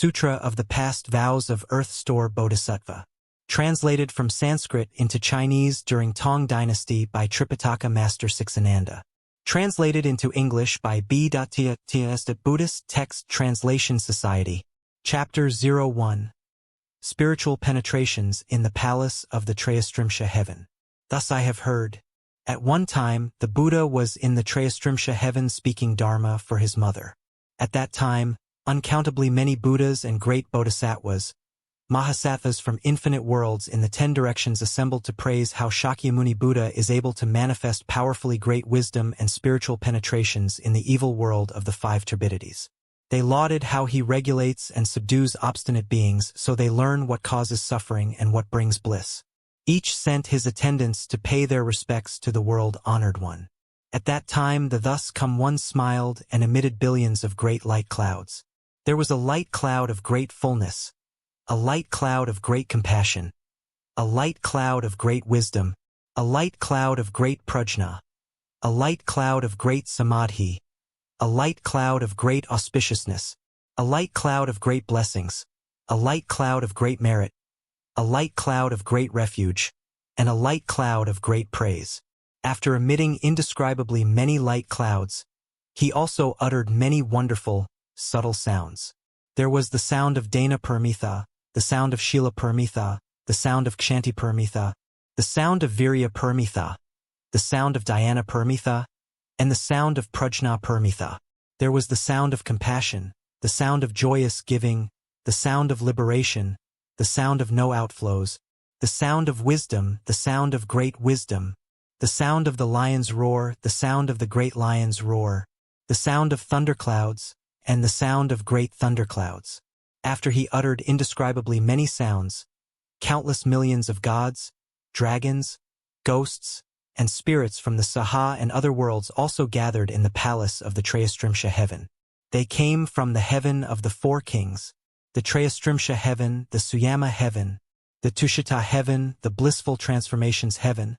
Sutra of the Past Vows of Earth Store Bodhisattva. Translated from Sanskrit into Chinese during Tang Dynasty by Tripitaka Master Sixananda. Translated into English by B.T. Buddhist Text Translation Society. Chapter 01. Spiritual Penetrations in the Palace of the Trayastrimsha Heaven. Thus I have heard. At one time, the Buddha was in the Trayastrimsha Heaven speaking Dharma for his mother. At that time, uncountably many Buddhas and great Bodhisattvas, Mahasattvas from infinite worlds in the 10 directions assembled to praise how Shakyamuni Buddha is able to manifest powerfully great wisdom and spiritual penetrations in the evil world of the 5 turbidities. They lauded how he regulates and subdues obstinate beings so they learn what causes suffering and what brings bliss. Each sent his attendants to pay their respects to the world-honored one. At that time the thus come one smiled and emitted billions of great light clouds. There was a light cloud of great fullness, a light cloud of great compassion, a light cloud of great wisdom, a light cloud of great prajna, a light cloud of great samadhi, a light cloud of great auspiciousness, a light cloud of great blessings, a light cloud of great merit, a light cloud of great refuge, and a light cloud of great praise. After emitting indescribably many light clouds, he also uttered many wonderful, subtle sounds. There was the sound of Dana Paramitha, the sound of Shila Paramitha, the sound of Kshanti Paramitha, the sound of Virya Paramitha, the sound of Dhyana Paramitha, and the sound of Prajna Paramitha. There was the sound of compassion, the sound of joyous giving, the sound of liberation, the sound of no outflows, the sound of wisdom, the sound of great wisdom, the sound of the lion's roar, the sound of the great lion's roar, the sound of thunderclouds, and the sound of great thunderclouds. After he uttered indescribably many sounds, countless millions of gods, dragons, ghosts, and spirits from the Saha and other worlds also gathered in the palace of the Trayastrimsha Heaven. They came from the heaven of the 4 kings, the Trayastrimsha Heaven, the Suyama Heaven, the Tushita Heaven, the Blissful Transformations Heaven,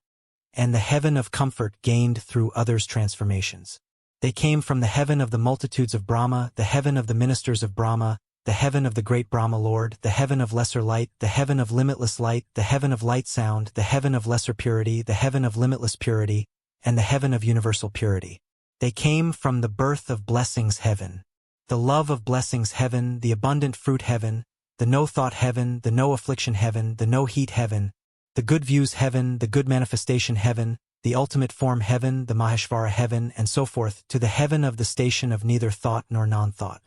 and the heaven of comfort gained through others' transformations. They came from the heaven of the multitudes of Brahma, the heaven of the ministers of Brahma, the heaven of the great Brahma Lord, the heaven of lesser light, the heaven of limitless light, the heaven of light sound, the heaven of lesser purity, the heaven of limitless purity, and the heaven of universal purity. They came from the birth of blessings heaven, the love of blessings heaven, the abundant fruit heaven, the no thought heaven, the no affliction heaven, the no heat heaven, the good views heaven, the good manifestation heaven, the ultimate form heaven, the Maheshvara heaven, and so forth, to the heaven of the station of neither thought nor non-thought.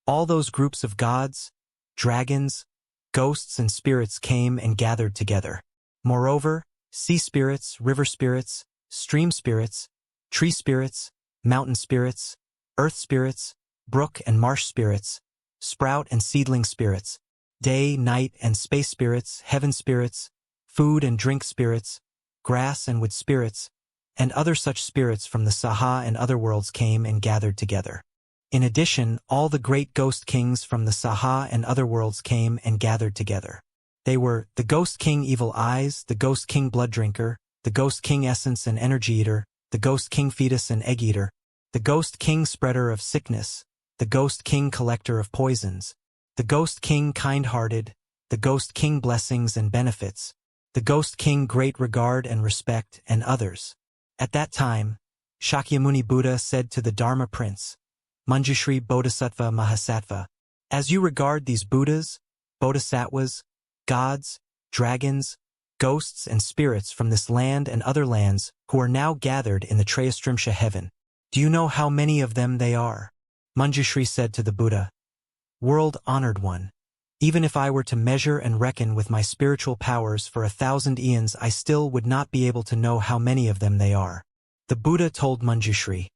All those groups of gods, dragons, ghosts and spirits came and gathered together. Moreover, sea spirits, river spirits, stream spirits, tree spirits, mountain spirits, earth spirits, brook and marsh spirits, sprout and seedling spirits, day, night and space spirits, heaven spirits, food and drink spirits, grass and wood spirits, and other such spirits from the Saha and other worlds came and gathered together. In addition, all the great ghost kings from the Saha and other worlds came and gathered together. They were the Ghost King Evil Eyes, the Ghost King Blood Drinker, the Ghost King Essence and Energy Eater, the Ghost King Fetus and Egg Eater, the Ghost King Spreader of Sickness, the Ghost King Collector of Poisons, the Ghost King Kind-Hearted, the Ghost King Blessings and Benefits, the Ghost King Great Regard and Respect, and others. At that time, Shakyamuni Buddha said to the Dharma Prince, Manjushri Bodhisattva Mahasattva, as you regard these Buddhas, Bodhisattvas, gods, dragons, ghosts and spirits from this land and other lands who are now gathered in the Trayastrimsha Heaven, do you know how many of them they are? Manjushri said to the Buddha, World-honored one, even if I were to measure and reckon with my spiritual powers for 1,000 eons, I still would not be able to know how many of them they are. The Buddha told Manjushri,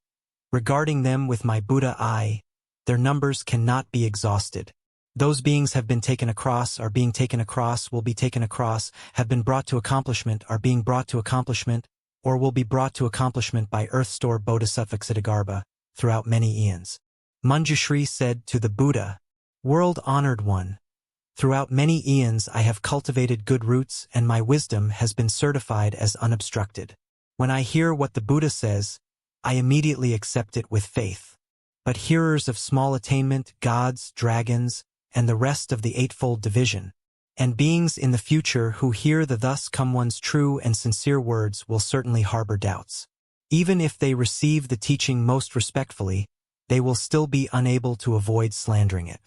regarding them with my Buddha eye, their numbers cannot be exhausted. Those beings have been taken across, are being taken across, will be taken across, have been brought to accomplishment, are being brought to accomplishment, or will be brought to accomplishment by Earth Store Bodhisattva Ksiddhagarbha throughout many eons. Manjushri said to the Buddha, World-honored one, throughout many eons I have cultivated good roots and my wisdom has been certified as unobstructed. When I hear what the Buddha says, I immediately accept it with faith. But hearers of small attainment, gods, dragons, and the rest of the Eightfold Division. And beings in the future who hear the thus come one's true and sincere words will certainly harbor doubts. Even if they receive the teaching most respectfully, they will still be unable to avoid slandering it.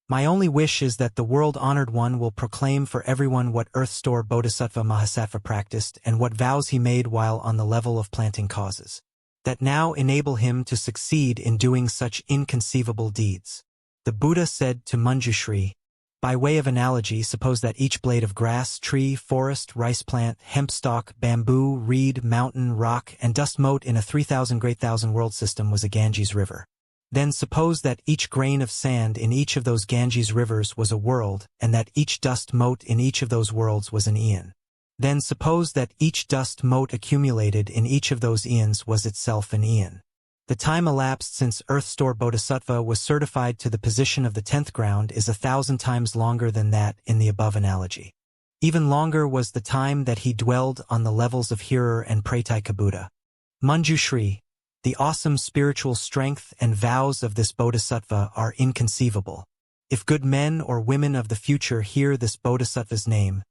My only wish is that the world-honored one will proclaim for everyone what Earth Store Bodhisattva Mahasattva practiced and what vows he made while on the level of planting causes, that now enable him to succeed in doing such inconceivable deeds. The Buddha said to Manjushri, by way of analogy, suppose that each blade of grass, tree, forest, rice plant, hemp stalk, bamboo, reed, mountain, rock, and dust mote in a 3,000 great thousand world system was a Ganges river. Then suppose that each grain of sand in each of those Ganges rivers was a world, and that each dust mote in each of those worlds was an eon. Then suppose that each dust mote accumulated in each of those eons was itself an eon. The time elapsed since Earth Store Bodhisattva was certified to the position of the 10th ground is 1,000 times longer than that in the above analogy. Even longer was the time that he dwelled on the levels of Hearer and Pratyeka Buddha. Manjushri, the awesome spiritual strength and vows of this bodhisattva are inconceivable. If good men or women of the future hear this bodhisattva's name,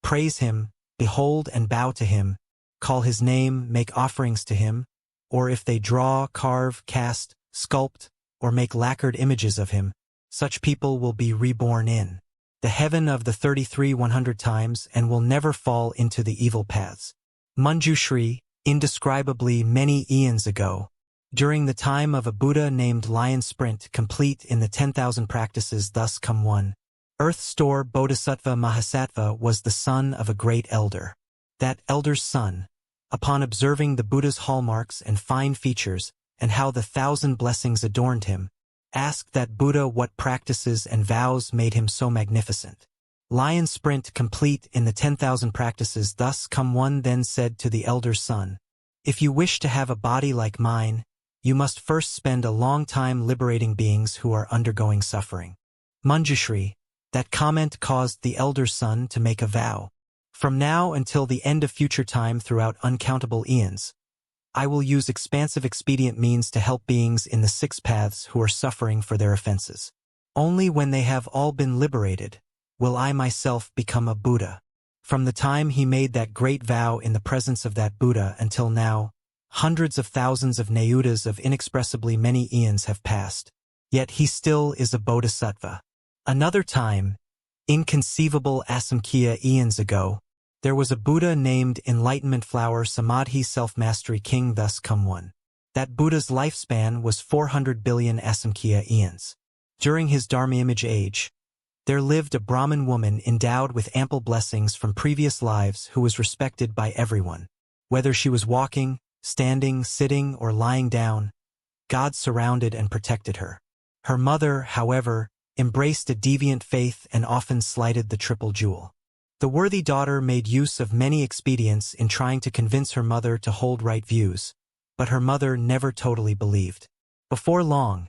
praise him, behold and bow to him, call his name, make offerings to him, or if they draw, carve, cast, sculpt, or make lacquered images of him, such people will be reborn in the heaven of the 33,100 times and will never fall into the evil paths. Manjushri, indescribably many eons ago, during the time of a Buddha named Lion Sprint, complete in the 10,000 practices thus come one, Earth Store Bodhisattva Mahasattva was the son of a great elder. That elder's son, upon observing the Buddha's hallmarks and fine features and how the 1,000 blessings adorned him, asked that Buddha what practices and vows made him so magnificent. Lion Sprint, complete in the 10,000 practices thus come one, then said to the elder's son, if you wish to have a body like mine, you must first spend a long time liberating beings who are undergoing suffering. Manjushri, that comment caused the elder's son to make a vow. From now until the end of future time throughout uncountable eons, I will use expansive expedient means to help beings in the 6 paths who are suffering for their offenses. Only when they have all been liberated will I myself become a Buddha. From the time he made that great vow in the presence of that Buddha until now, hundreds of thousands of Nayudas of inexpressibly many eons have passed. Yet he still is a Bodhisattva. Another time, inconceivable Asamkhya eons ago, there was a Buddha named Enlightenment Flower Samadhi Self-Mastery King thus come one. That Buddha's lifespan was 400 billion Asamkhya eons. During his Dharma image age, there lived a Brahmin woman endowed with ample blessings from previous lives who was respected by everyone. Whether she was walking, standing, sitting, or lying down, God surrounded and protected her. Her mother, however, embraced a deviant faith and often slighted the triple jewel. The worthy daughter made use of many expedients in trying to convince her mother to hold right views, but her mother never totally believed. Before long,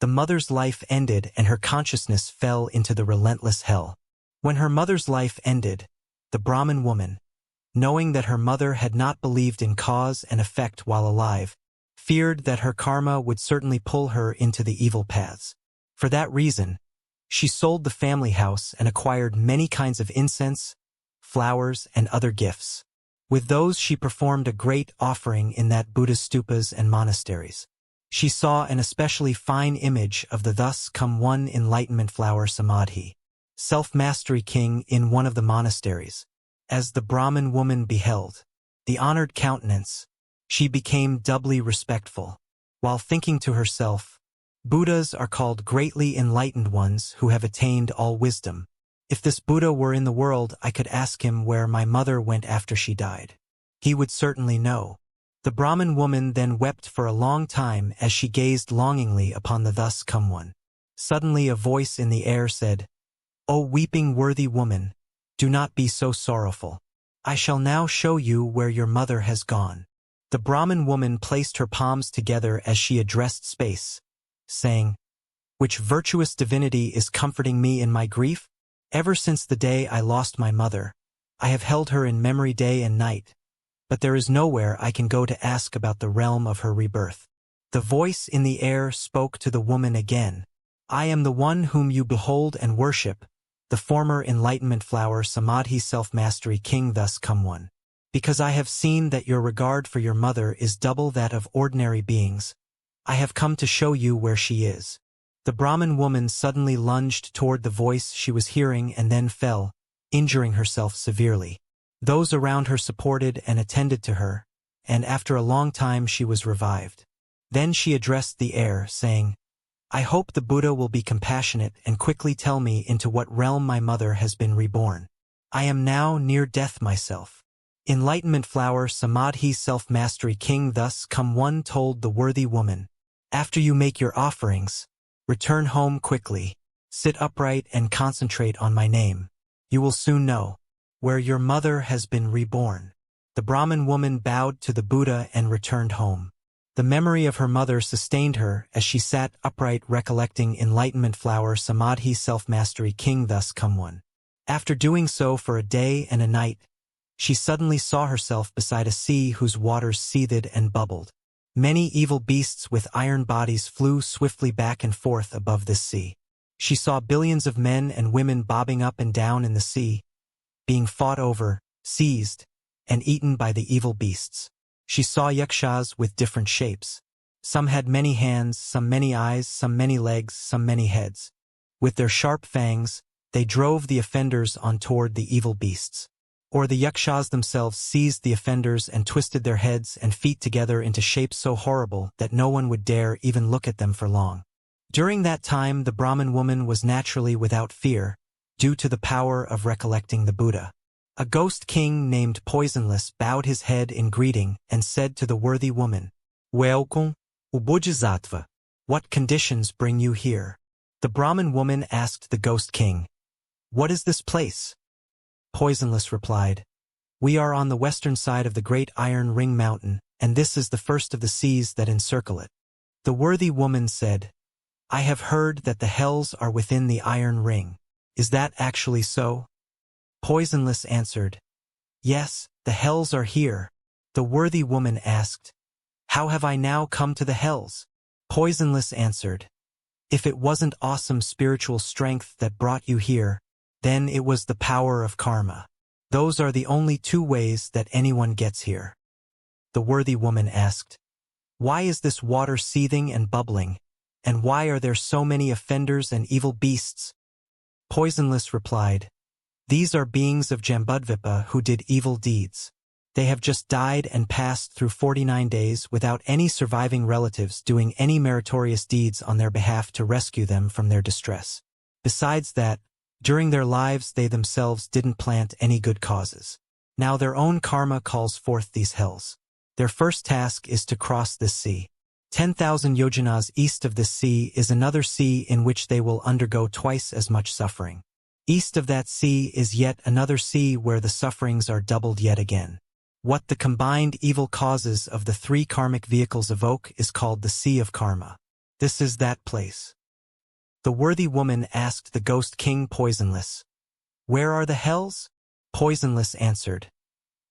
the mother's life ended and her consciousness fell into the relentless hell. When her mother's life ended, the Brahmin woman, knowing that her mother had not believed in cause and effect while alive, feared that her karma would certainly pull her into the evil paths. For that reason, she sold the family house and acquired many kinds of incense, flowers, and other gifts. With those she performed a great offering in that Buddha's stupas and monasteries. She saw an especially fine image of the thus come one Enlightenment Flower Samadhi, Self-Mastery King in one of the monasteries. As the Brahmin woman beheld the honored countenance, she became doubly respectful, while thinking to herself, Buddhas are called greatly enlightened ones who have attained all wisdom. If this Buddha were in the world, I could ask him where my mother went after she died. He would certainly know. The Brahmin woman then wept for a long time as she gazed longingly upon the thus come one. Suddenly a voice in the air said, O weeping worthy woman, do not be so sorrowful. I shall now show you where your mother has gone. The Brahmin woman placed her palms together as she addressed space, saying, Which virtuous divinity is comforting me in my grief? Ever since the day I lost my mother, I have held her in memory day and night, but there is nowhere I can go to ask about the realm of her rebirth. The voice in the air spoke to the woman again, I am the one whom you behold and worship, the former enlightenment flower Samadhi self-mastery king thus come one. Because I have seen that your regard for your mother is double that of ordinary beings, I have come to show you where she is. The Brahmin woman suddenly lunged toward the voice she was hearing and then fell, injuring herself severely. Those around her supported and attended to her, and after a long time she was revived. Then she addressed the air, saying, I hope the Buddha will be compassionate and quickly tell me into what realm my mother has been reborn. I am now near death myself. Enlightenment flower Samadhi self-mastery king thus come one told the worthy woman, after you make your offerings, return home quickly, sit upright and concentrate on my name. You will soon know where your mother has been reborn. The Brahmin woman bowed to the Buddha and returned home. The memory of her mother sustained her as she sat upright recollecting enlightenment flower Samadhi self-mastery king thus come one. After doing so for a day and a night, she suddenly saw herself beside a sea whose waters seethed and bubbled. Many evil beasts with iron bodies flew swiftly back and forth above this sea. She saw billions of men and women bobbing up and down in the sea, being fought over, seized, and eaten by the evil beasts. She saw yakshas with different shapes. Some had many hands, some many eyes, some many legs, some many heads. With their sharp fangs, they drove the offenders on toward the evil beasts. Or the yakshas themselves seized the offenders and twisted their heads and feet together into shapes so horrible that no one would dare even look at them for long. During that time the Brahmin woman was naturally without fear, due to the power of recollecting the Buddha. A ghost king named Poisonless bowed his head in greeting and said to the worthy woman, Welcome, O Bodhisattva. What conditions bring you here? The Brahmin woman asked the ghost king, What is this place? Poisonless replied, We are on the western side of the great Iron Ring Mountain, and this is the first of the seas that encircle it. The worthy woman said, I have heard that the hells are within the Iron Ring. Is that actually so? Poisonless answered, Yes, the hells are here. The worthy woman asked, How have I now come to the hells? Poisonless answered, If it wasn't awesome spiritual strength that brought you here, then it was the power of karma. Those are the only two ways that anyone gets here. The worthy woman asked, Why is this water seething and bubbling, and why are there so many offenders and evil beasts? Poisonless replied, These are beings of Jambudvipa who did evil deeds. They have just died and passed through 49 days without any surviving relatives doing any meritorious deeds on their behalf to rescue them from their distress. Besides that, during their lives they themselves didn't plant any good causes. Now their own karma calls forth these hells. Their first task is to cross this sea. 10,000 yojanas east of this sea is another sea in which they will undergo twice as much suffering. East of that sea is yet another sea where the sufferings are doubled yet again. What the combined evil causes of the three karmic vehicles evoke is called the Sea of Karma. This is that place. The worthy woman asked the ghost king Poisonless, Where are the hells? Poisonless answered,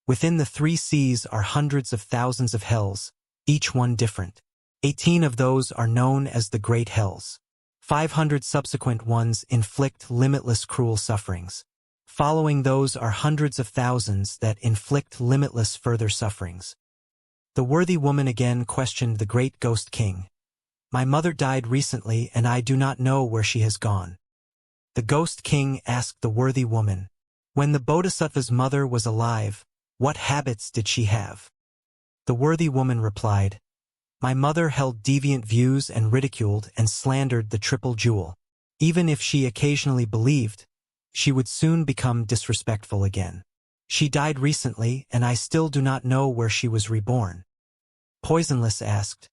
Within the three seas are hundreds of thousands of hells, each one different. 18 of those are known as the Great Hells. 500 subsequent ones inflict limitless cruel sufferings. Following those are hundreds of thousands that inflict limitless further sufferings. The worthy woman again questioned the great ghost king. My mother died recently and I do not know where she has gone. The ghost king asked the worthy woman, When the Bodhisattva's mother was alive, what habits did she have? The worthy woman replied, My mother held deviant views and ridiculed and slandered the triple jewel. Even if she occasionally believed, she would soon become disrespectful again. She died recently and I still do not know where she was reborn. Poisonless asked,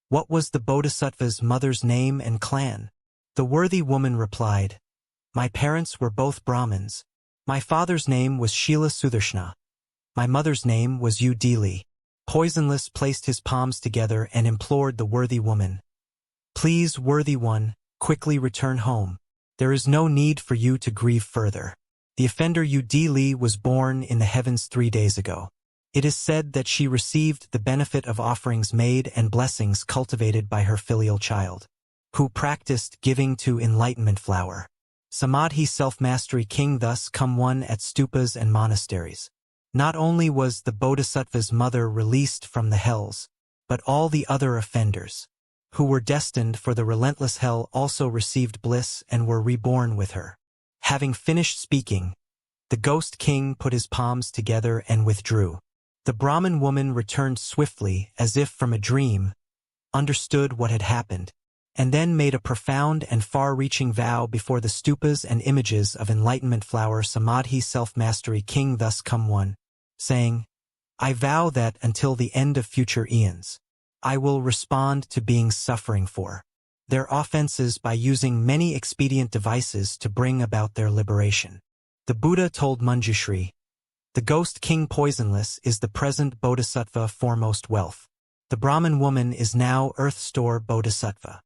What was the Bodhisattva's mother's name and clan? The worthy woman replied, My parents were both Brahmins. My father's name was Shila Sudarshana. My mother's name was Udili. Poisonless placed his palms together and implored the worthy woman, Please, worthy one, quickly return home. There is no need for you to grieve further. The offender Udili was born in the heavens 3 days ago. It is said that she received the benefit of offerings made and blessings cultivated by her filial child. who practiced giving to enlightenment flower. Samadhi self-mastery king thus come one at stupas and monasteries. Not only was the Bodhisattva's mother released from the hells, but all the other offenders, who were destined for the relentless hell, also received bliss and were reborn with her. Having finished speaking, the ghost king put his palms together and withdrew. The Brahmin woman returned swiftly, as if from a dream, understood what had happened, and then made a profound and far-reaching vow before the stupas and images of enlightenment flower Samadhi self-mastery king thus come one, saying, I vow that until the end of future eons, I will respond to beings suffering for their offenses by using many expedient devices to bring about their liberation. The Buddha told Manjushri, the ghost king poisonless is the present Bodhisattva foremost wealth. The Brahmin woman is now earth store Bodhisattva.